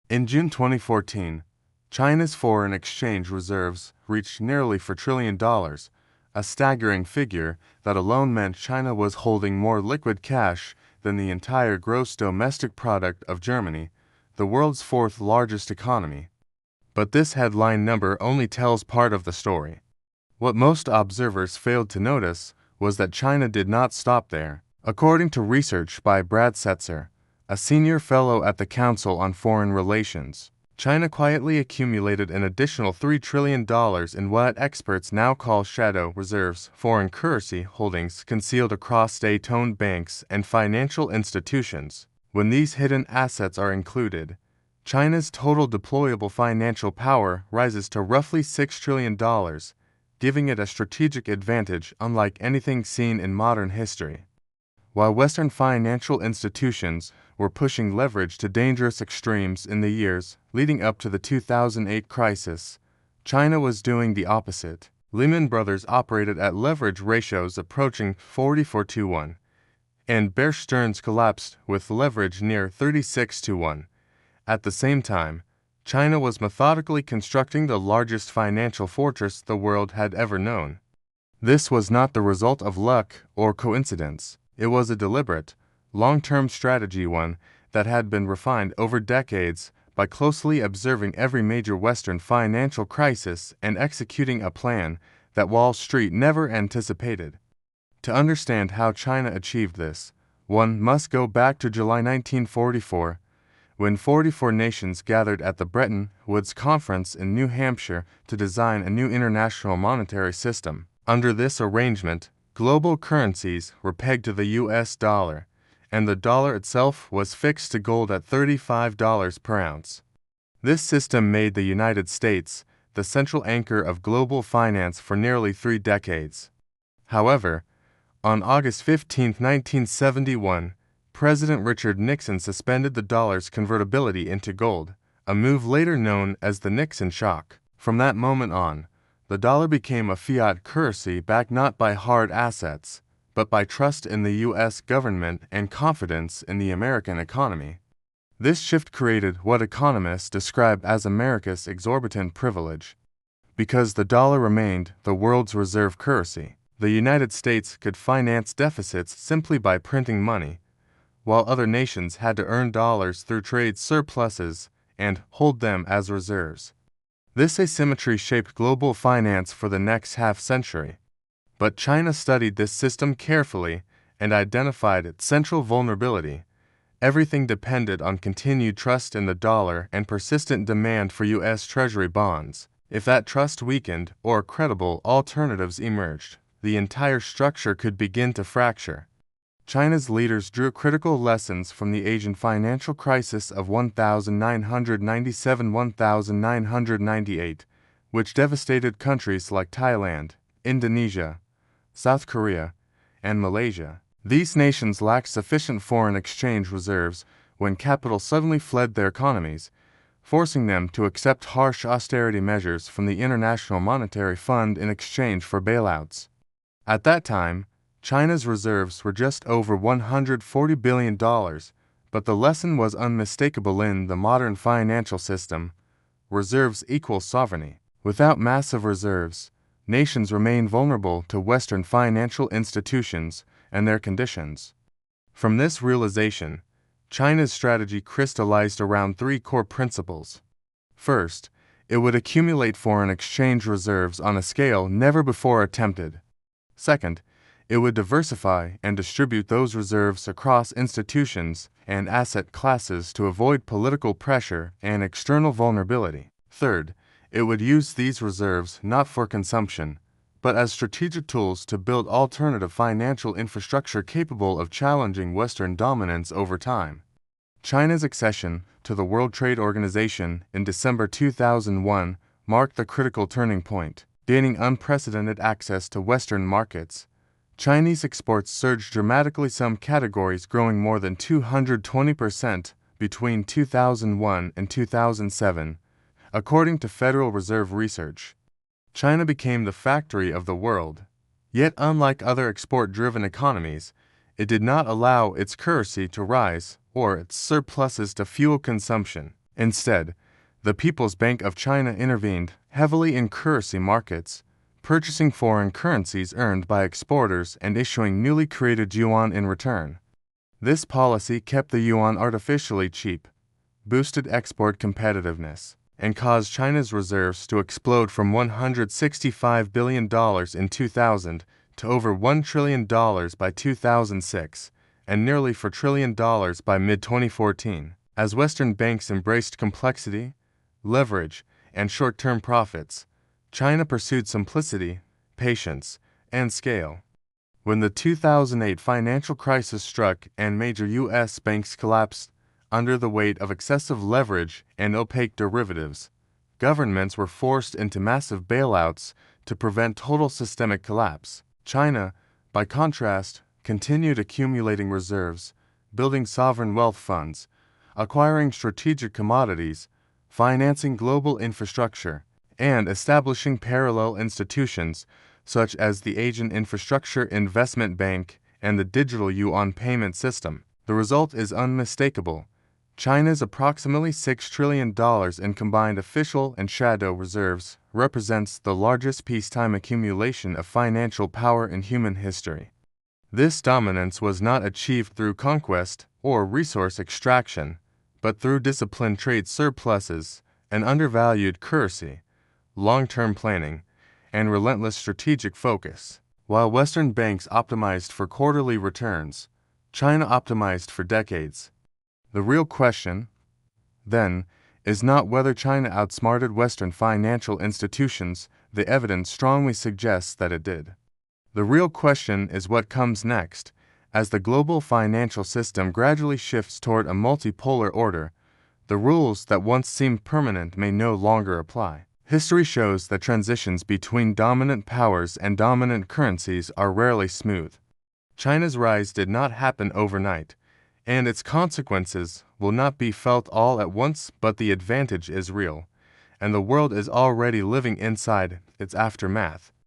In June 2014, China's foreign exchange reserves reached nearly $4 trillion, a staggering figure that alone meant China was holding more liquid cash than the entire gross domestic product of Germany, the world's fourth largest economy. But this headline number only tells part of the story. What most observers failed to notice was that China did not stop there. According to research by Brad Setzer, a senior fellow at the Council on Foreign Relations, China quietly accumulated an additional $3 trillion in what experts now call shadow reserves, foreign currency holdings concealed across state-owned banks and financial institutions. When these hidden assets are included, China's total deployable financial power rises to roughly $6 trillion, giving it a strategic advantage unlike anything seen in modern history. While Western financial institutions were pushing leverage to dangerous extremes in the years leading up to the 2008 crisis, China was doing the opposite. Lehman Brothers operated at leverage ratios approaching 44-1, and Bear Stearns collapsed with leverage near 36-1. At the same time, China was methodically constructing the largest financial fortress the world had ever known. This was not the result of luck or coincidence. It was a deliberate, long-term strategy, one that had been refined over decades by closely observing every major Western financial crisis and executing a plan that Wall Street never anticipated. To understand how China achieved this, one must go back to July 1944, when 44 nations gathered at the Bretton Woods Conference in New Hampshire to design a new international monetary system. Under this arrangement, global currencies were pegged to the US dollar, and the dollar itself was fixed to gold at $35 per ounce. This system made the United States the central anchor of global finance for nearly 3 decades. However, on August 15, 1971, President Richard Nixon suspended the dollar's convertibility into gold, a move later known as the Nixon Shock. From that moment on, the dollar became a fiat currency backed not by hard assets, but by trust in the U.S. government and confidence in the American economy. This shift created what economists describe as America's exorbitant privilege. Because the dollar remained the world's reserve currency, the United States could finance deficits simply by printing money, while other nations had to earn dollars through trade surpluses and hold them as reserves. This asymmetry shaped global finance for the next half-century. But China studied this system carefully and identified its central vulnerability. Everything depended on continued trust in the dollar and persistent demand for U.S. Treasury bonds. If that trust weakened or credible alternatives emerged, the entire structure could begin to fracture. China's leaders drew critical lessons from the Asian financial crisis of 1997-1998, which devastated countries like Thailand, Indonesia, South Korea, and Malaysia. These nations lacked sufficient foreign exchange reserves when capital suddenly fled their economies, forcing them to accept harsh austerity measures from the International Monetary Fund in exchange for bailouts. At that time, China's reserves were just over $140 billion, but the lesson was unmistakable in the modern financial system. Reserves equal sovereignty. Without massive reserves, nations remain vulnerable to Western financial institutions and their conditions. From this realization, China's strategy crystallized around 3 core principles. First, it would accumulate foreign exchange reserves on a scale never before attempted. Second, it would diversify and distribute those reserves across institutions and asset classes to avoid political pressure and external vulnerability. Third, it would use these reserves not for consumption, but as strategic tools to build alternative financial infrastructure capable of challenging Western dominance over time. China's accession to the World Trade Organization in December 2001 marked the critical turning point. Gaining unprecedented access to Western markets, Chinese exports surged dramatically, some categories growing more than 220% between 2001 and 2007, according to Federal Reserve research. China became the factory of the world. Yet unlike other export-driven economies, it did not allow its currency to rise or its surpluses to fuel consumption. Instead, the People's Bank of China intervened heavily in currency markets, purchasing foreign currencies earned by exporters and issuing newly created yuan in return. This policy kept the yuan artificially cheap, boosted export competitiveness, and caused China's reserves to explode from $165 billion in 2000 to over $1 trillion by 2006, and nearly $4 trillion by mid-2014. As Western banks embraced complexity, leverage, and short-term profits, China pursued simplicity, patience, and scale. When the 2008 financial crisis struck and major U.S. banks collapsed under the weight of excessive leverage and opaque derivatives, governments were forced into massive bailouts to prevent total systemic collapse. China, by contrast, continued accumulating reserves, building sovereign wealth funds, acquiring strategic commodities, financing global infrastructure, and establishing parallel institutions such as the Asian Infrastructure Investment Bank and the digital yuan payment system. The result is unmistakable. China's approximately $6 trillion in combined official and shadow reserves represents the largest peacetime accumulation of financial power in human history. This dominance was not achieved through conquest or resource extraction, but through disciplined trade surpluses, an undervalued currency, long-term planning, and relentless strategic focus. While Western banks optimized for quarterly returns, China optimized for decades. The real question, then, is not whether China outsmarted Western financial institutions. The evidence strongly suggests that it did. The real question is what comes next. As the global financial system gradually shifts toward a multipolar order, the rules that once seemed permanent may no longer apply. History shows that transitions between dominant powers and dominant currencies are rarely smooth. China's rise did not happen overnight, and its consequences will not be felt all at once, but the advantage is real, and the world is already living inside its aftermath.